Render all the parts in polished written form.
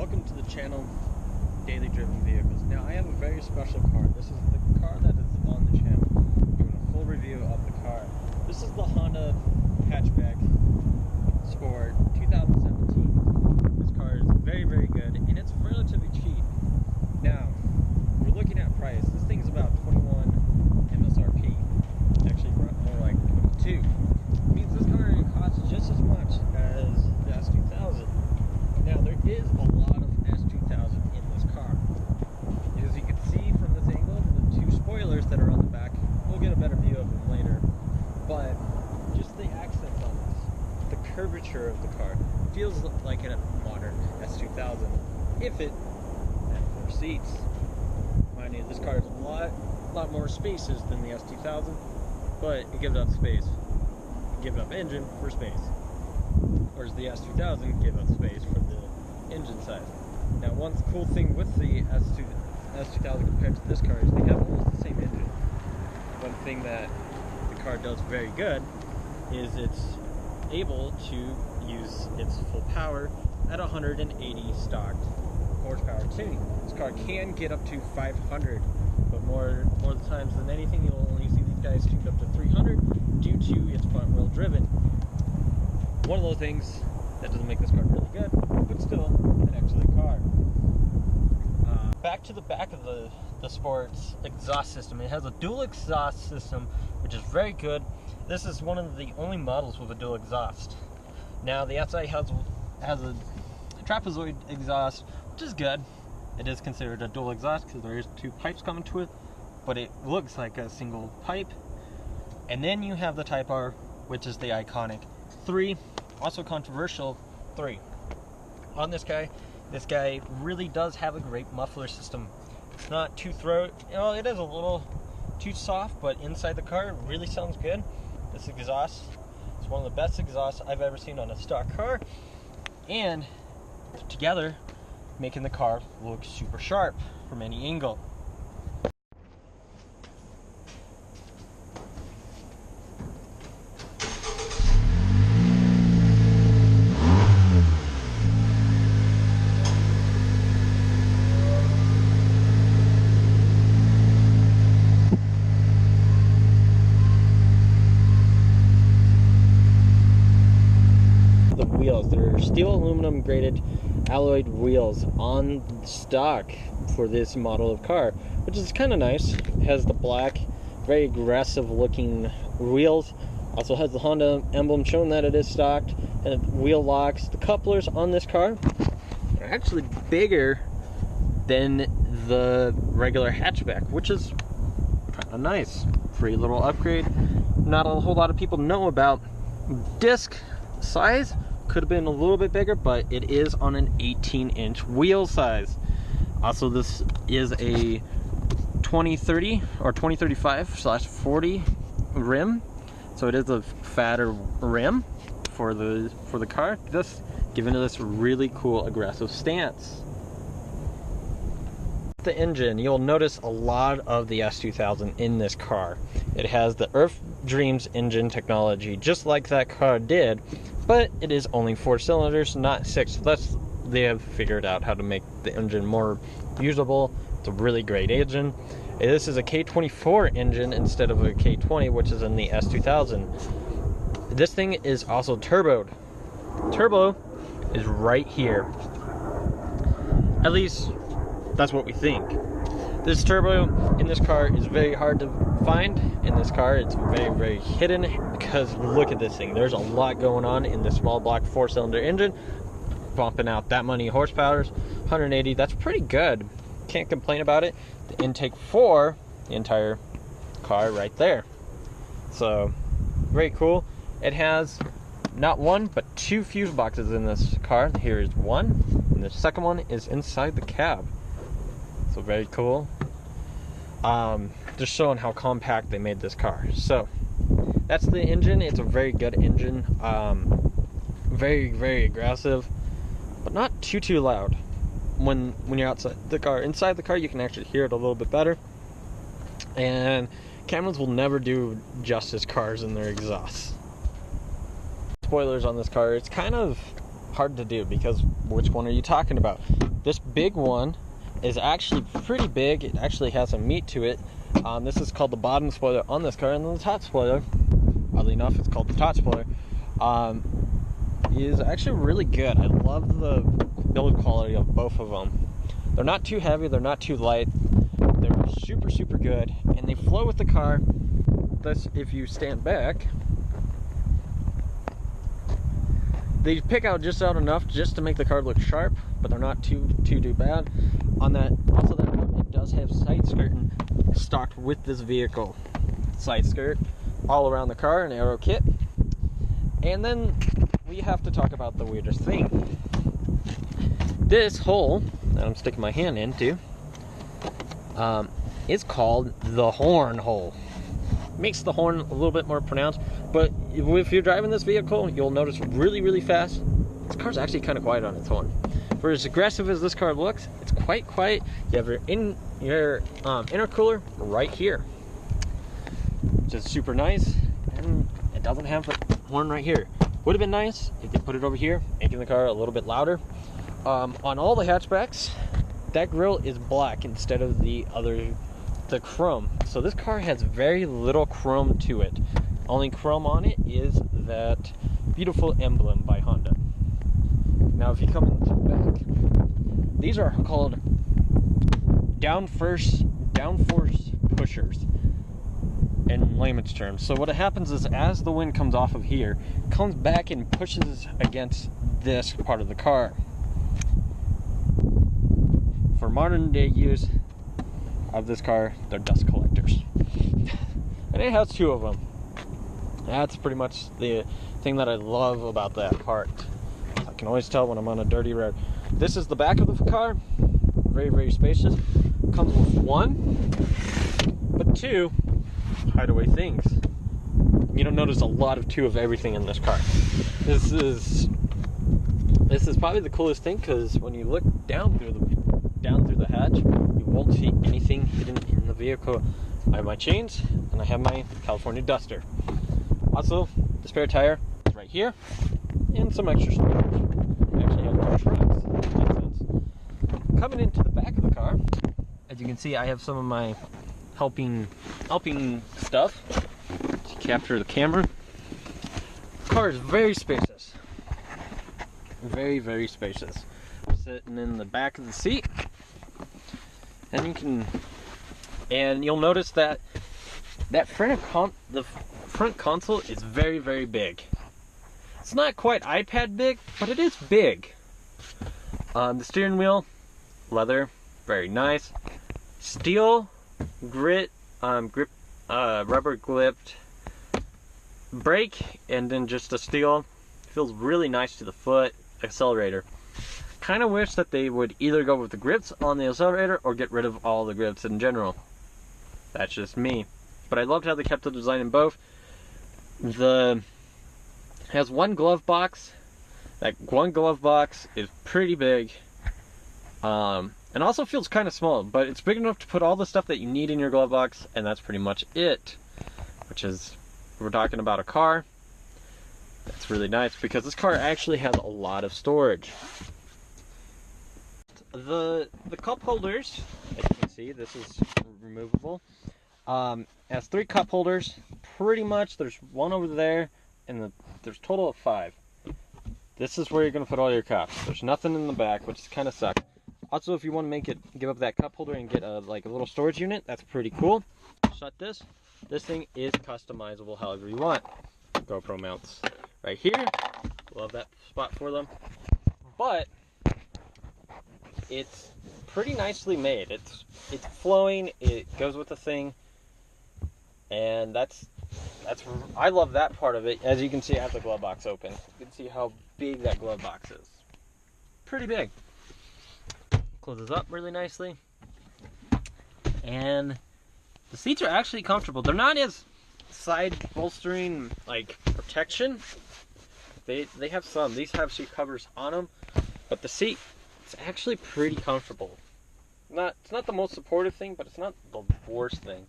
Welcome to the channel, Daily Driven Vehicles. Now I have a very special car. This is the car that is on the channel. Doing a full review of the car. This is the Honda hatchback Sport 2017. This car is very, very good and it's relatively cheap. Now, we're looking at price. This thing's about 21 MSRP. Actually, more like 22. It means this car costs just as much as the S2000. Now, there is a lot of S2000 in this car. As you can see from this angle, the two spoilers that are on the back, we'll get a better view of them later. But just the accents on this, the curvature of the car, feels like a modern S2000. If it had 4 seats. Mind you, this car is a lot more spacious than the S2000, but it gives up space. It gives up engine for space. Whereas the S2000 gave up space for the engine size. Now, one cool thing with the S2000 compared to this car is they have almost the same engine. One thing that the car does very good is it's able to use its full power at 180 stocked horsepower tuning. This car can get up to 500, but more the times than anything, you'll only see these guys tuned up to 300 due to its front wheel driven. One of those things that doesn't make this car really good, but still an excellent car. Back to the back of the Sport's exhaust system. It has a dual exhaust system, which is very good. This is one of the only models with a dual exhaust. Now, the outside has a trapezoid exhaust, which is good. It is considered a dual exhaust because there is 2 pipes coming to it, but it looks like a single pipe. And then you have the Type R, which is the iconic 3, also controversial 3. On this guy really does have a great muffler system. It's not too it is a little too soft, but inside the car it really sounds good. This exhaust is one of the best exhausts I've ever seen on a stock car, and together making the car look super sharp from any angle. Wheels. They're steel aluminum graded alloyed wheels on stock for this model of car, which is kind of nice. It has the black, very aggressive looking wheels. Also has the Honda emblem showing that it is stocked, and wheel locks. The couplers on this car are actually bigger than the regular hatchback, which is kind of nice. Free little upgrade. Not a whole lot of people know about. Disc size could have been a little bit bigger, but it is on an 18-inch wheel size. Also, this is a 2030 or 2035/40 rim, so it is a fatter rim for the car, just giving it this really cool aggressive stance. The engine, you'll notice a lot of the S2000 in this car. It has the Earth Dreams engine technology, just like that car did, but it is only 4 cylinders, not 6. So they have figured out how to make the engine more usable. It's a really great engine. This is a K24 engine instead of a K20, which is in the S2000. This thing is also turboed. Turbo is right here. At least that's what we think. This turbo in this car is very hard to find. In this car, it's very, very hidden, because look at this thing. There's a lot going on in the small block 4-cylinder engine, bumping out that many horsepower, 180. That's pretty good. Can't complain about it. The intake for the entire car right there. So very cool. It has not 1 but 2 fuse boxes in this car. Here is one, and the second one is inside the cab. So very cool. Just showing how compact they made this car. So that's the engine. It's a very good engine. Very, very aggressive, but not too loud. When you're outside the car, inside the car, you can actually hear it a little bit better. And cameras will never do justice cars and their exhausts. Spoilers on this car. It's kind of hard to do because which one are you talking about? This big one is actually pretty big. It actually has some meat to it. This is called the bottom spoiler on this car, and then the top spoiler, oddly enough, it's called the top spoiler, is actually really good. I love the build quality of both of them. They're not too heavy, they're not too light. They're super, super good, and they flow with the car. Thus, if you stand back, they pick out just out enough just to make the car look sharp, but they're not too bad. On that, also that note, it does have side skirting stocked with this vehicle. Side skirt all around the car, an aero kit. And then we have to talk about the weirdest thing. This hole that I'm sticking my hand into is called the horn hole. Makes the horn a little bit more pronounced, but if you're driving this vehicle, you'll notice really, really fast, this car's actually kind of quiet on its horn. For as aggressive as this car looks, it's quite quiet. You have your intercooler right here, which is super nice, and it doesn't have a horn right here. Would have been nice if they put it over here, making the car a little bit louder. On all the hatchbacks, that grille is black instead of the chrome. So this car has very little chrome to it. Only chrome on it is that beautiful emblem by Honda. Now if you come into the back, these are called downforce pushers in layman's terms. So what happens is, as the wind comes off of here, it comes back and pushes against this part of the car. For modern day use of this car, they're dust collectors. And it has two of them. That's pretty much the thing that I love about that part. I can always tell when I'm on a dirty road. This is the back of the car. Very, very spacious. Comes with one, but two hideaway things. You don't notice a lot of two of everything in this car. This is probably the coolest thing, because when you look down through the hatch, you won't see anything hidden in the vehicle. I have my chains, and I have my California duster. Also, the spare tire is right here, and some extra storage. I actually have two tracks, which makes sense. Coming into the back of the car, as you can see, I have some of my helping stuff to capture the camera. The car is very spacious. Very, very spacious. Sitting in the back of the seat, and you'll notice that the front console is very, very big. It's not quite iPad big, but it is big. The steering wheel, leather, very nice. Steel grip, rubber gripped brake, and then just a steel. Feels really nice to the foot. Accelerator. Kind of wish that they would either go with the grips on the accelerator or get rid of all the grips in general. That's just me. But I loved how they kept the design in both. Has one glove box. That one glove box is pretty big. And also feels kind of small, but it's big enough to put all the stuff that you need in your glove box, and that's pretty much it. Which is, we're talking about a car. That's really nice, because this car actually has a lot of storage. The cup holders, as you can see, this is removable. Has 3 cup holders. Pretty much, there's one over there, and there's a total of 5. This is where you're going to put all your cups. There's nothing in the back, which kind of sucks. Also, if you want to give up that cup holder and get a little storage unit, that's pretty cool. Shut this. This thing is customizable however you want. GoPro mounts right here. Love that spot for them. But it's pretty nicely made. It's flowing. It goes with the thing, and I love that part of it. As you can see, I have the glove box open. You can see how big that glove box is. Pretty big. Closes up really nicely, and the seats are actually comfortable. They're not as side bolstering protection. They have some. These have seat covers on them, but the seat, it's actually pretty comfortable. It's not the most supportive thing, but it's not the worst thing.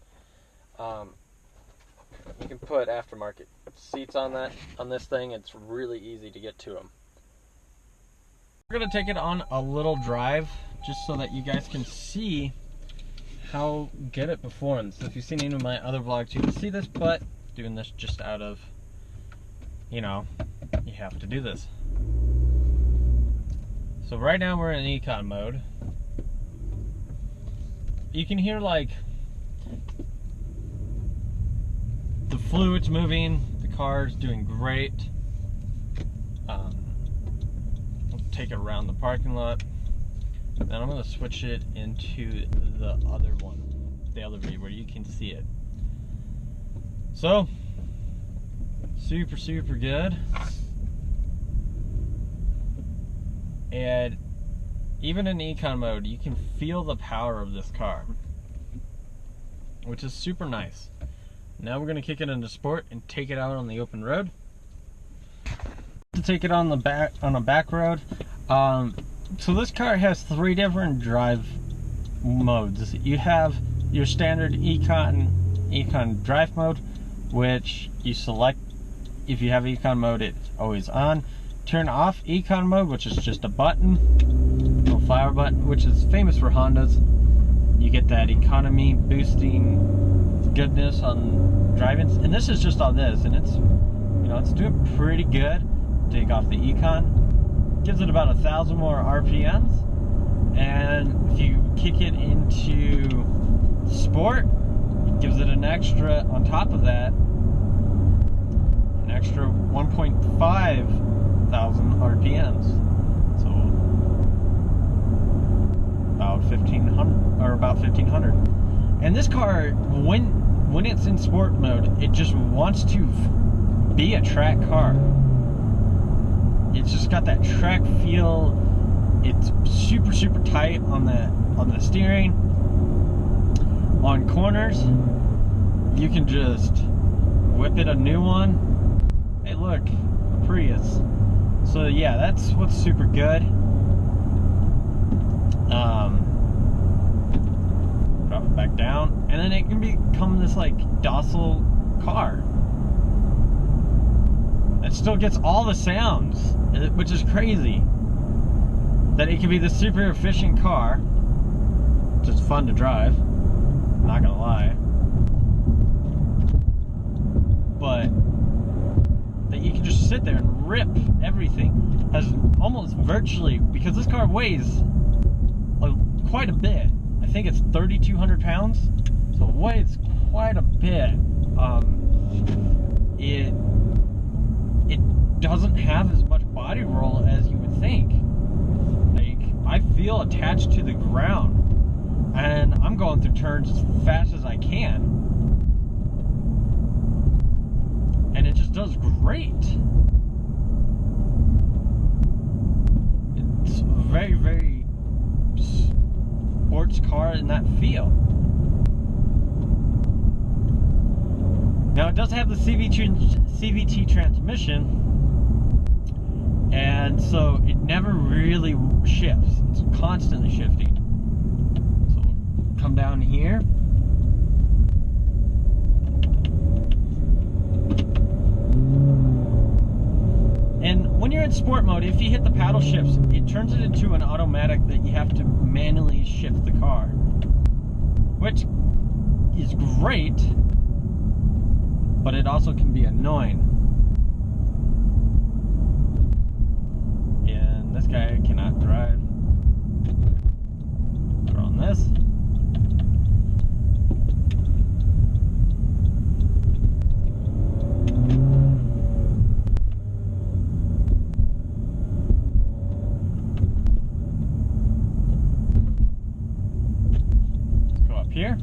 You can put aftermarket seats on this thing. It's really easy to get to them. We're gonna take it on a little drive just so that you guys can see how good it performs. If you've seen any of my other vlogs, you can see this, but doing this just out of, you know, you have to do this. So right now we're in econ mode. You can hear like the fluid's moving, the car's doing great. Let's take it around the parking lot. Then I'm going to switch it into the other one, the other view where you can see it. So, super good. And even in econ mode, you can feel the power of this car, which is super nice. Now we're going to kick it into sport and take it out on the open road. To take it on the back, on a back road. So this car has 3 different drive modes. You have your standard econ drive mode, which you select. If you have econ mode, it's always on. Turn off econ mode, which is just a button, a fire button, which is famous for Hondas. You get that economy boosting goodness on driving, and this is just on this, and it's, you know, it's doing pretty good. Take off the econ, gives it about 1,000 more RPMs, and if you kick it into sport, it gives it an extra, on top of that, an extra 1,500 RPMs. So about 1,500, or about 1,500. And this car, when it's in sport mode, it just wants to be a track car. It's just got that track feel. It's super tight on the steering. On corners, you can just whip it a new one. Hey, look, a Prius. So yeah, that's what's super good. Drop it back down, and then it can become this like docile car. It still gets all the sounds, which is crazy. That it can be the super efficient car, just fun to drive, not gonna lie. But that you can just sit there and rip everything, as almost virtually, because this car weighs quite a bit. I think it's 3,200 pounds, so it weighs quite a bit. It doesn't have as much body roll as you would think. Like, I feel attached to the ground, and I'm going through turns as fast as I can, and it just does great. It's a very sports car in that feel. Now it does have the CVT transmission, and so it never really shifts. It's constantly shifting. So we'll come down here. And when you're in sport mode, if you hit the paddle shifts, it turns it into an automatic that you have to manually shift the car, which is great, but it also can be annoying. And this guy cannot drive. Throw on this. Let's go up here.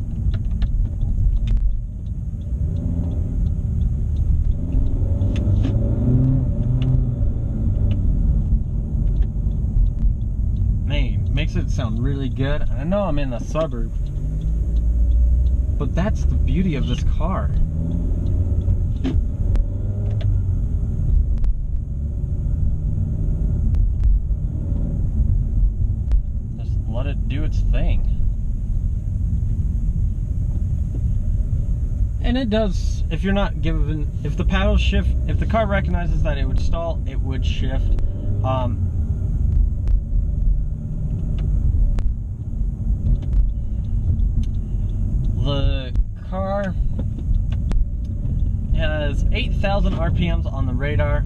Makes it sound really good. I know I'm in the suburb, but that's the beauty of this car. Just let it do its thing. And it does, if you're not given, if the paddle shift, if the car recognizes that it would stall, it would shift. car has 8,000 RPMs on the radar.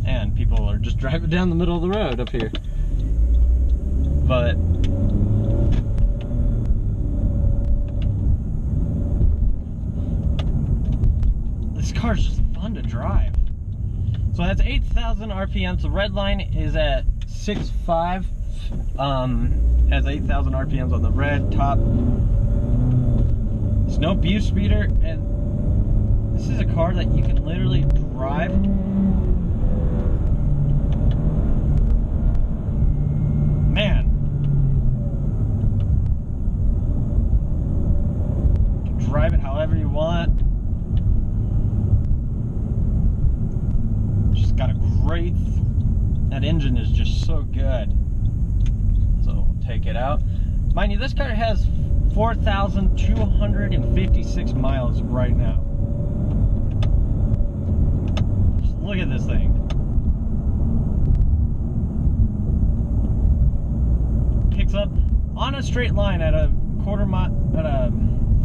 And people are just driving down the middle of the road up here. But this car's just fun to drive. So that's 8,000 RPMs. The red line is at 6.5. Has 8,000 RPMs on the red top. It's no abuse speeder, and this is a car that you can literally drive. Man, you can drive it however you want. It's just got a great. That engine is just so good. So we'll take it out. Mind you, this car has 4,256 miles right now. Just look at this thing. Picks up on a straight line at a quarter mile,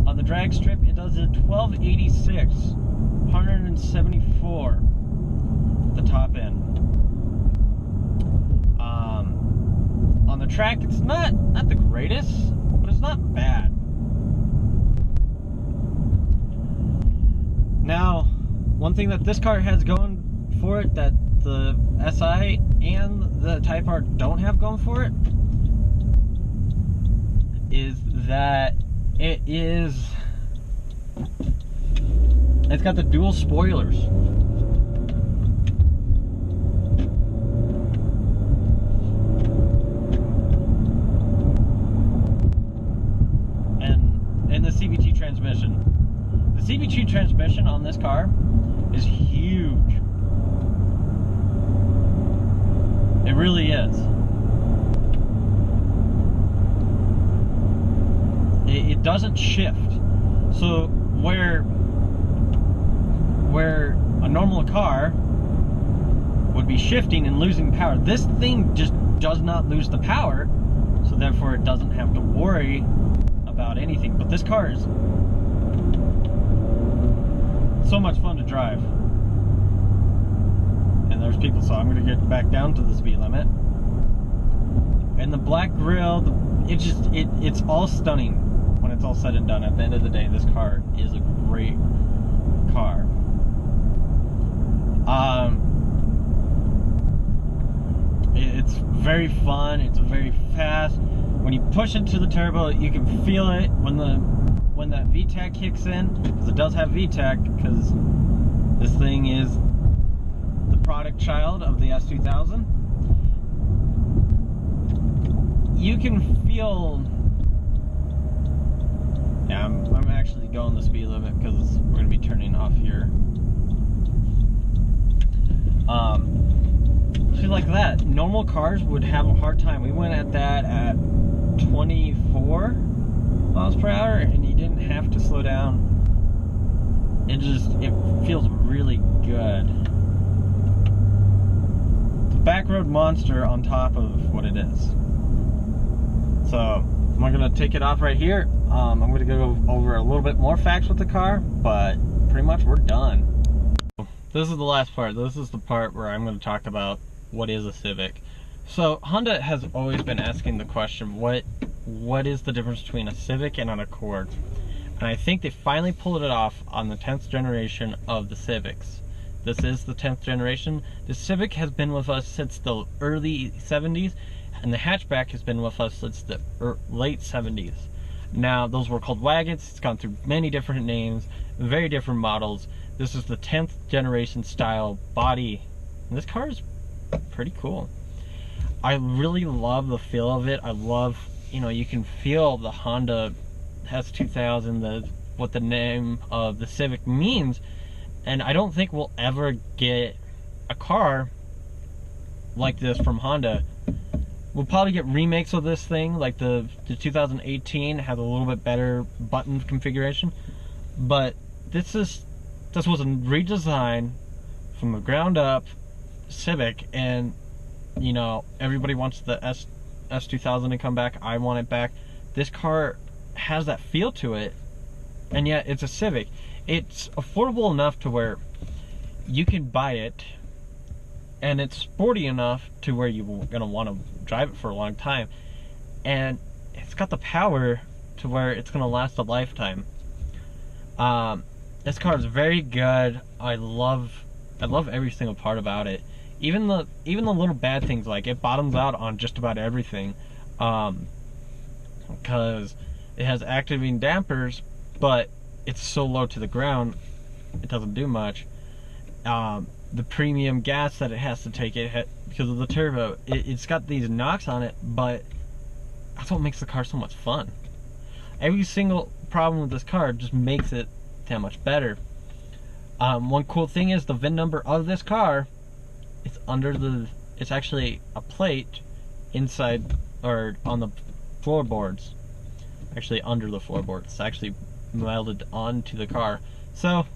on the drag strip. It does a 1286, 174 at the top end. On the track, it's not the greatest, but it's not bad. Now, one thing that this car has going for it that the SI and the Type R don't have going for it is that it's got the dual spoilers. And the CVT transmission. The CVT transmission on this car is huge. It really is. It doesn't shift. So where a normal car would be shifting and losing power, this thing just does not lose the power, so therefore it doesn't have to worry about anything. But this car is so much fun to drive. And there's people, so I'm going to get back down to the speed limit. And the black grille, it's all stunning when it's all said and done. At the end of the day, this car is a great car. It's very fun. It's very fast. When you push into the turbo, you can feel it when that VTEC kicks in, because it does have VTEC, because this thing is the product child of the S2000. You can feel. Yeah, I'm actually going the speed limit because we're gonna be turning off here. Feel like that. Normal cars would have a hard time. We went at that at 24 miles per hour, and you didn't have to slow down. It feels really good. It's a backroad monster on top of what it is. So I'm gonna take it off right here. I'm gonna go over a little bit more facts with the car, but pretty much we're done. This is the last part. This is the part where I'm gonna talk about what is a Civic. So Honda has always been asking the question, what is the difference between a Civic and an Accord? And I think they finally pulled it off on the 10th generation of the Civics. This is the 10th generation. The Civic has been with us since the early 70s, and the hatchback has been with us since the late 70s. Now, those were called wagons. It's gone through many different names, very different models. This is the 10th generation style body. And this car is pretty cool. I really love the feel of it. I love, you can feel the Honda S2000, what the name of the Civic means. And I don't think we'll ever get a car like this from Honda. We'll probably get remakes of this thing, like the 2018 has a little bit better button configuration. But this was a redesign from the ground up Civic, and everybody wants the S2000 to come back. I want it back. This car has that feel to it, and yet it's a Civic. It's affordable enough to where you can buy it, and it's sporty enough to where you're gonna want to drive it for a long time, and it's got the power to where it's gonna last a lifetime. This car is very good. I love every single part about it. Even the little bad things, like it bottoms out on just about everything, because it has activating dampers, but it's so low to the ground, it doesn't do much. The premium gas that it has to take because of the turbo, it's got these knocks on it, but that's what makes the car so much fun. Every single problem with this car just makes it that much better. One cool thing is the VIN number of this car. It's actually a plate inside or on the floorboards. Actually under the floorboards. It's actually welded onto the car. So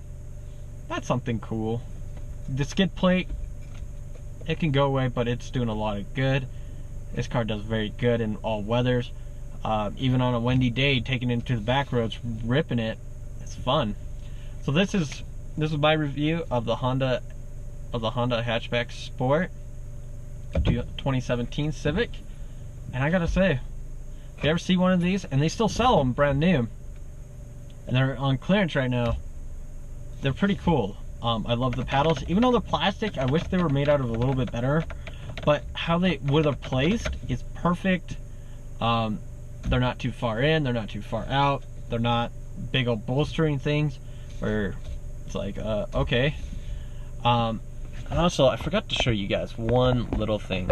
that's something cool. The skid plate, it can go away, but it's doing a lot of good. This car does very good in all weathers. Even on a windy day, taking it into the back roads, ripping it, it's fun. So this is my review of the Honda Hatchback Sport 2017 Civic. And I gotta say, if you ever see one of these, and they still sell them brand new, and they're on clearance right now, they're pretty cool. I love the paddles. Even though they're plastic, I wish they were made out of a little bit better, but how they were placed is perfect. They're not too far in, they're not too far out, they're not big old bolstering things where it's like, okay. And also, I forgot to show you guys one little thing.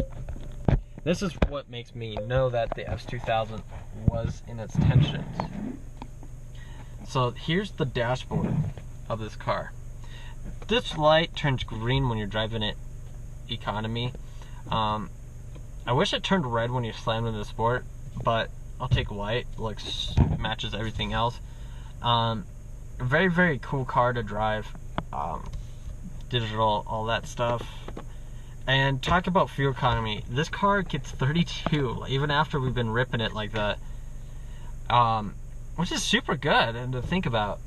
This is what makes me know that the S2000 was in its tensions. So here's the dashboard of this car. This light turns green when you're driving it economy. I wish it turned red when you're slammed into sport, but I'll take white. Looks matches everything else. Very, very cool car to drive. Digital, all that stuff. And talk about fuel economy. This car gets 32 even after we've been ripping it like that, which is super good and to think about.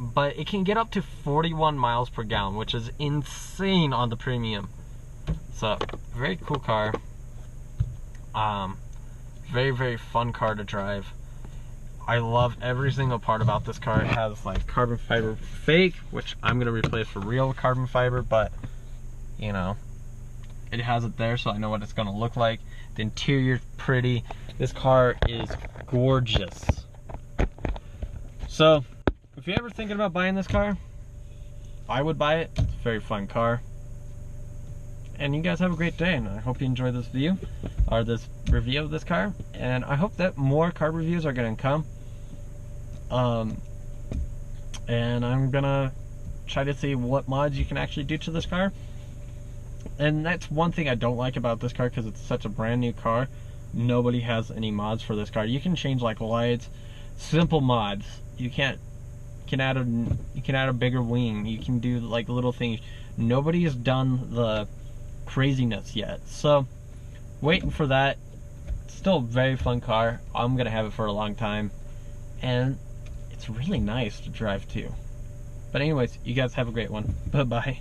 But it can get up to 41 miles per gallon, which is insane on the premium. So very cool car. Very, very fun car to drive. I love every single part about this car. It has like carbon fiber fake, which I'm gonna replace for real carbon fiber, but you know, it has it there, so I know what it's gonna look like. The interior's pretty. This car is gorgeous. So if you're ever thinking about buying this car, I would buy it. It's a very fun car. And you guys have a great day, and I hope you enjoyed this view, or this review of this car. And I hope that more car reviews are gonna come. And I'm gonna try to see what mods you can actually do to this car. And that's one thing I don't like about this car, because it's such a brand new car. Nobody has any mods for this car. You can change like lights, simple mods. You can add a bigger wing. You can do like little things. Nobody has done the craziness yet, so waiting for that. Still a very fun car. I'm gonna have it for a long time, and it's really nice to drive too. But anyways, you guys have a great one. Bye bye.